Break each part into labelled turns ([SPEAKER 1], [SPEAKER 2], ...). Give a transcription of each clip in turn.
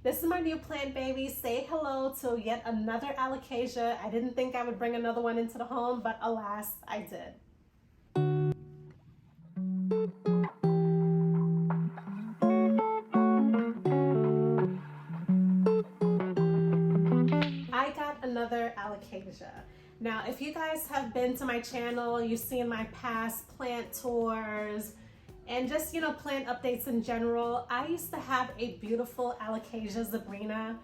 [SPEAKER 1] This is my new plant baby. Say hello to yet another Alocasia. I didn't think I would bring another one into the home, but alas, I did. I got another Alocasia. Now, if you guys have been to my channel, you've seen my past plant tours, and just, plant updates in general. I used to have a beautiful Alocasia zebrina.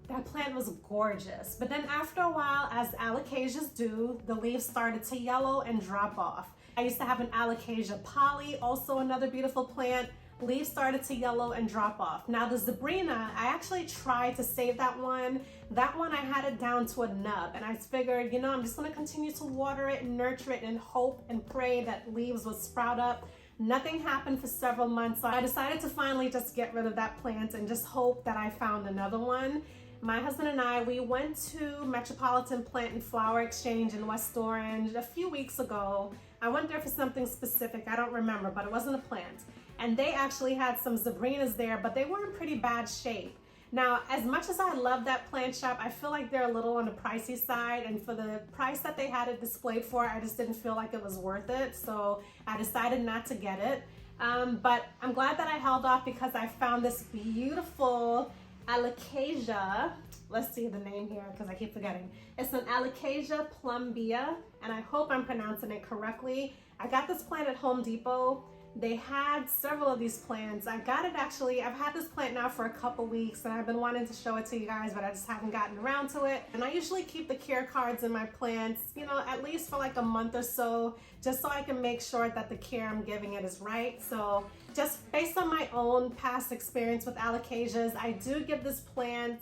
[SPEAKER 1] That plant was gorgeous. But then after a while, as Alocasias do, the leaves started to yellow and drop off. I used to have an Alocasia poly, also another beautiful plant. Leaves started to yellow and drop off. Now the zebrina, I actually tried to save that one. That one I had it down to a nub, and I figured, I'm just gonna continue to water it and nurture it and hope and pray that leaves would sprout up. Nothing happened for several months, so I decided to finally just get rid of that plant and just hope that I found another one. My husband and I, we went to Metropolitan Plant and Flower Exchange in West Orange a few weeks ago. I went there for something specific, I don't remember, but it wasn't a plant. And they actually had some zebrinas there, but they were in pretty bad shape. Now, as much as I love that plant shop, I feel like they're a little on the pricey side, and for the price that they had it displayed for, I just didn't feel like it was worth it, so I decided not to get it. But I'm glad that I held off because I found this beautiful Alocasia. Let's see the name here because I keep forgetting. It's an Alocasia plumbea, and I hope I'm pronouncing it correctly. I got this plant at Home Depot. They had several of these plants. I got it actually, I've had this plant now for a couple weeks and I've been wanting to show it to you guys, but I just haven't gotten around to it. And I usually keep the care cards in my plants, at least for like a month or so, just so I can make sure that the care I'm giving it is right. So just based on my own past experience with Alocasias, I do give this plant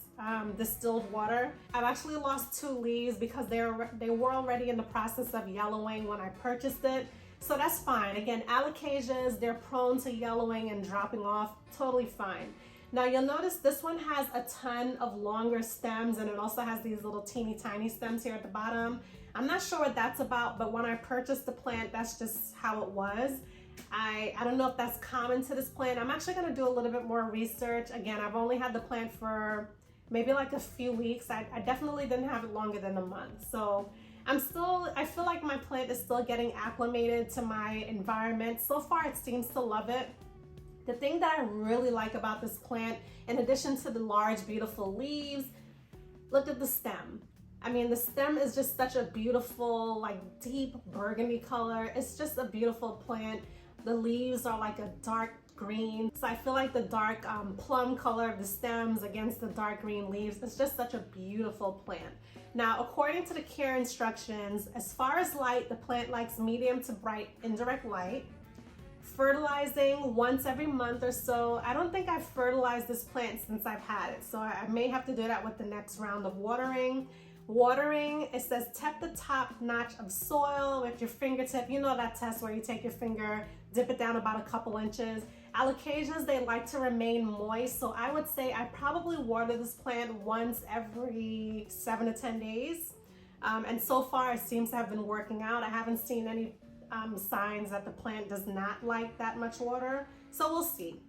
[SPEAKER 1] distilled water. I've actually lost 2 leaves because they were already in the process of yellowing when I purchased it. So that's fine. Again, Alocasias, they're prone to yellowing and dropping off, totally fine. Now you'll notice this one has a ton of longer stems, and it also has these little teeny tiny stems here at the bottom. I'm not sure what that's about, but when I purchased the plant, that's just how it was. I don't know if that's common to this plant. I'm actually gonna do a little bit more research. Again, I've only had the plant for maybe like a few weeks. I definitely didn't have it longer than a month. So I feel like my plant is still getting acclimated to my environment. So far, it seems to love it. The thing that I really like about this plant, in addition to the large, beautiful leaves, look at the stem. I mean, the stem is just such a beautiful, like deep burgundy color. It's just a beautiful plant. The leaves are like a dark green. So I feel like the dark plum color of the stems against the dark green leaves, it's just such a beautiful plant. Now, according to the care instructions, as far as light, the plant likes medium to bright indirect light. Fertilizing once every month or so. I don't think I've fertilized this plant since I've had it, so I may have to do that with the next round of watering. Watering, it says tap the top notch of soil with your fingertip. You know that test where you take your finger, dip it down about a couple inches. Alocasias, they like to remain moist, so I would say I probably water this plant once every 7 to 10 days. And so far it seems to have been working out. I haven't seen any signs that the plant does not like that much water, so we'll see.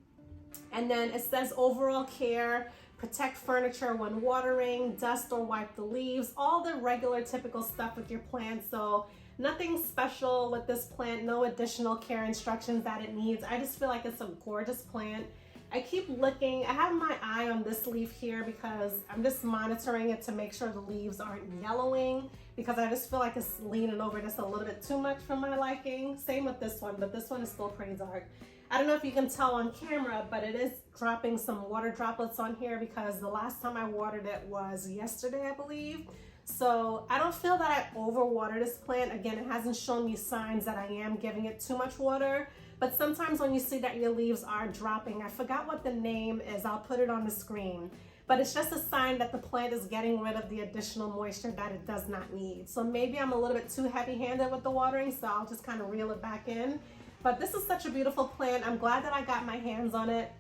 [SPEAKER 1] And then it says overall care, protect furniture when watering, dust or wipe the leaves, all the regular typical stuff with your plant. So nothing special with this plant, no additional care instructions that it needs. I just feel like it's a gorgeous plant. I keep looking, I have my eye on this leaf here because I'm just monitoring it to make sure the leaves aren't yellowing, because I just feel like it's leaning over just a little bit too much for my liking. Same with this one, but this one is still pretty dark. I don't know if you can tell on camera, but it is dropping some water droplets on here because the last time I watered it was yesterday, I believe. So I don't feel that I overwater this plant. Again, it hasn't shown me signs that I am giving it too much water, but sometimes when you see that your leaves are dropping, I forgot what the name is, I'll put it on the screen, but it's just a sign that the plant is getting rid of the additional moisture that it does not need. So maybe I'm a little bit too heavy-handed with the watering, so I'll just kind of reel it back in. But this is such a beautiful plant. I'm glad that I got my hands on it.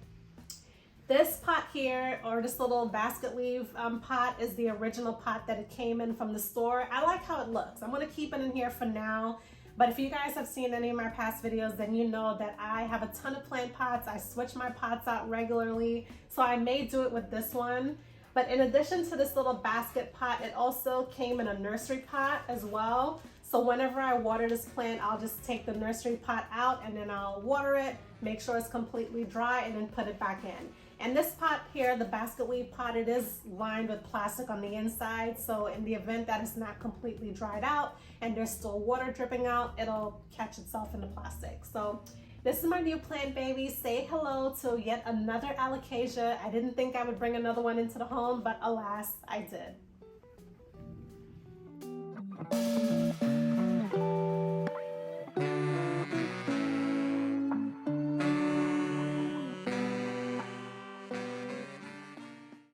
[SPEAKER 1] This pot here, or this little basket weave pot, is the original pot that it came in from the store. I like how it looks. I'm gonna keep it in here for now. But if you guys have seen any of my past videos, then you know that I have a ton of plant pots. I switch my pots out regularly, so I may do it with this one. But in addition to this little basket pot, it also came in a nursery pot as well. So whenever I water this plant, I'll just take the nursery pot out and then I'll water it, make sure it's completely dry, and then put it back in. And this pot here, the basket weed pot, it is lined with plastic on the inside. So in the event that it's not completely dried out and there's still water dripping out, it'll catch itself in the plastic. So this is my new plant baby. Say hello to yet another Alocasia. I didn't think I would bring another one into the home, but alas, I did.